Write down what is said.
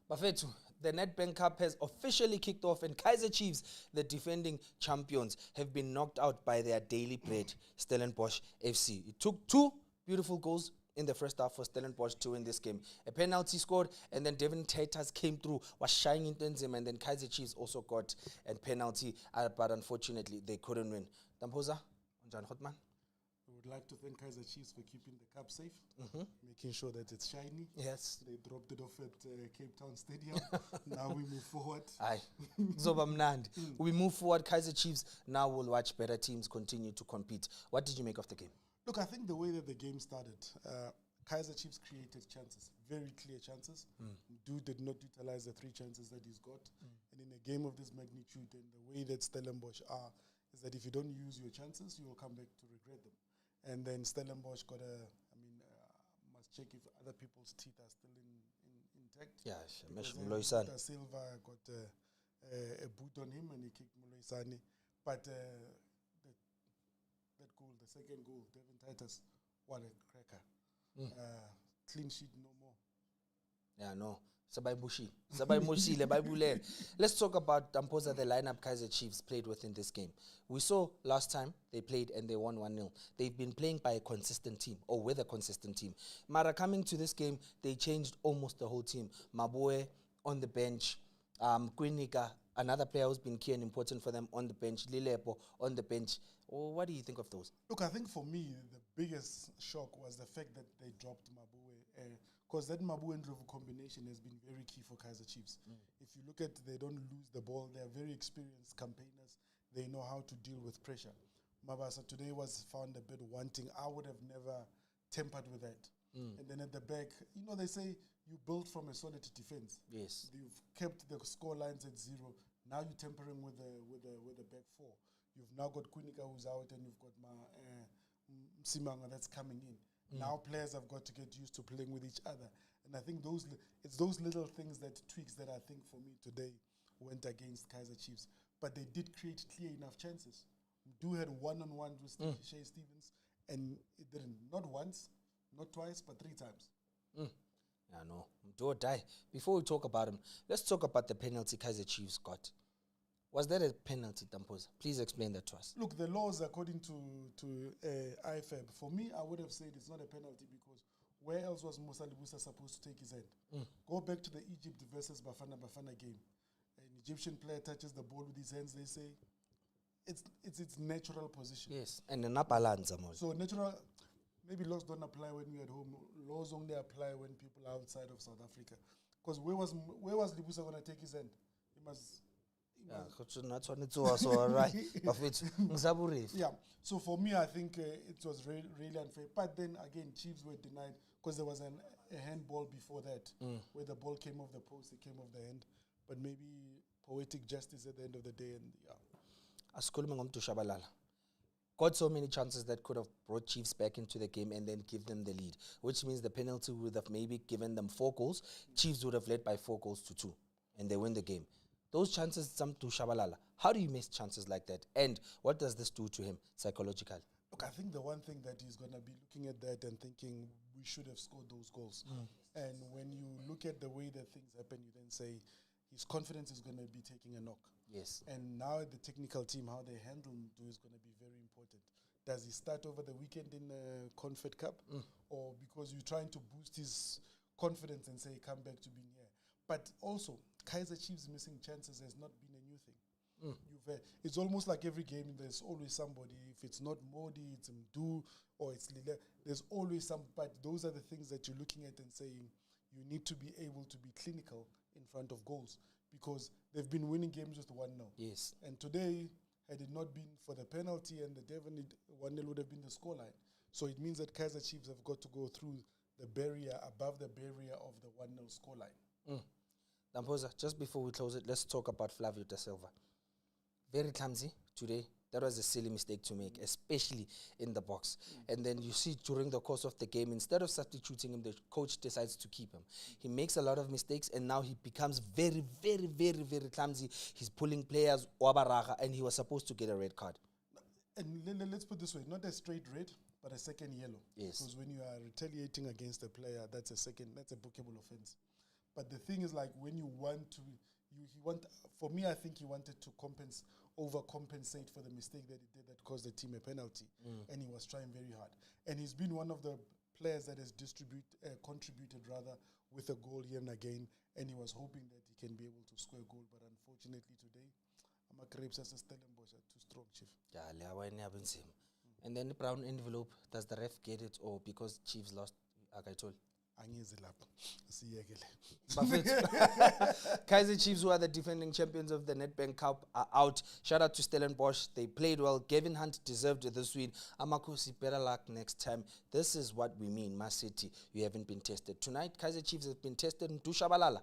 Bafethu, the Nedbank Cup has officially kicked off and Kaizer Chiefs, the defending champions, have been knocked out by their daily bread, Stellenbosch FC. It took 2 beautiful goals in the first half for Stellenbosch to win this game. A penalty scored and then Devin Taters came through, was shying into him, and then Kaizer Chiefs also got a penalty, but unfortunately they couldn't win. Dampoza, John Hotman. We would like to thank Kaizer Chiefs for keeping the cup safe, making sure that it's shiny. Yes. They dropped it off at Cape Town Stadium. Now we move forward. Aye. We move forward. Kaizer Chiefs now will watch better teams continue to compete. What did you make of the game? Look, I think the way that the game started, Kaizer Chiefs created chances, very clear chances. Dude did not utilize the 3 chances that he's got. And in a game of this magnitude and the way that Stellenbosch are, is that if you don't use your chances, you will come back to regret them. And then Stellenbosch got must check if other people's teeth are still intact. Yeah, Da Silva got a boot on him and he kicked Muloisane. But that goal, the second goal, Devin Titus, what a cracker. Clean sheet, no more. Yeah, no. Let's talk about Dampoza, the lineup Kaizer Chiefs played with in this game. We saw last time they played and they won 1-0. They've been playing by a consistent team, or with a consistent team. Mara, coming to this game, they changed almost the whole team. Maboe on the bench, Kwinika, another player who's been key and important for them, on the bench, Lilepo on the bench. Oh, what do you think of those? Look, I think for me, the biggest shock was the fact that they dropped Maboe. Because that Mabu and Ndlovu combination has been very key for Kaizer Chiefs. If you look at, they don't lose the ball. They are very experienced campaigners. They know how to deal with pressure. Mabasa today was found a bit wanting. I would have never tempered with that. And then at the back, you know, they say you build from a solid defense. Yes. You've kept the score lines at 0. Now you're tempering with the back 4. You've now got Kwinika who's out and you've got Msimanga that's coming in. Now players have got to get used to playing with each other. And I think it's those little things, that tweaks that I think for me today went against Kaizer Chiefs. But they did create clear enough chances. Mdu had one-on-one with Shay Stevens, and it didn't. Not once, not twice, but 3 times. Yeah, no. Do or die. Before we talk about him, let's talk about the penalty Kaizer Chiefs got. Was that a penalty, Dampoza? Please explain that to us. Look, the laws according to IFAB, for me, I would have said it's not a penalty because where else was Musa Libusa supposed to take his hand? Go back to the Egypt versus Bafana game. An Egyptian player touches the ball with his hands, they say it's its natural position. Yes, and an balance. So natural, maybe laws don't apply when you're at home. Laws only apply when people are outside of South Africa. Because where was Libusa going to take his hand? He must... Yeah, yeah. So for me, I think it was really unfair. But then again, Chiefs were denied because there was a handball before that where the ball came off the post, it came off the hand. But maybe poetic justice at the end of the day. And got so many chances that could have brought Chiefs back into the game and then give them the lead, which means the penalty would have maybe given them 4 goals. Chiefs would have led by 4 goals to 2, and they win the game. Those chances, some to Shabalala. How do you miss chances like that? And what does this do to him psychologically? Look, I think the one thing that he's going to be looking at that and thinking we should have scored those goals. And when you look at the way that things happen, you then say his confidence is going to be taking a knock. Yes. And now the technical team, how they handle Mdu is going to be very important. Does he start over the weekend in the Confed Cup? Or because you're trying to boost his confidence and say, come back to being here? But also, Kaizer Chiefs missing chances has not been a new thing. It's almost like every game, there's always somebody. If it's not Modi, it's Mdu, or it's Lile. There's always some, but those are the things that you're looking at and saying, you need to be able to be clinical in front of goals because they've been winning games with 1-0. Yes. And today, had it not been for the penalty and the Devon, 1-0 would have been the scoreline. So it means that Kaizer Chiefs have got to go through the barrier, above the barrier of the 1-0 scoreline. Dampoza, just before we close it, let's talk about Flavio da Silva. Very clumsy today. That was a silly mistake to make, especially in the box. And then you see during the course of the game, instead of substituting him, the coach decides to keep him. He makes a lot of mistakes, and now he becomes very, very, very, very clumsy. He's pulling players, and he was supposed to get a red card. And let's put it this way, not a straight red, but a second yellow. Yes. Because when you are retaliating against a player, that's a bookable offense. But the thing is, like, when you want to, for me, I think he wanted to overcompensate for the mistake that he did that caused the team a penalty. And he was trying very hard. And he's been one of the players that has contributed rather with a goal here and again. And he was hoping that he can be able to score a goal. But unfortunately today, I'm a Grapes as a Stellenbosch are too strong, Chief. And then the brown envelope, does the ref get it, or because Chiefs lost, like I told? Kaizer Chiefs, who are the defending champions of the Nedbank Cup, are out. Shout out to Stellenbosch. They played well. Gavin Hunt deserved this win. Amakosi, better luck next time. This is what we mean, Ma City. You haven't been tested. Tonight, Kaizer Chiefs have been tested in Dushabalala.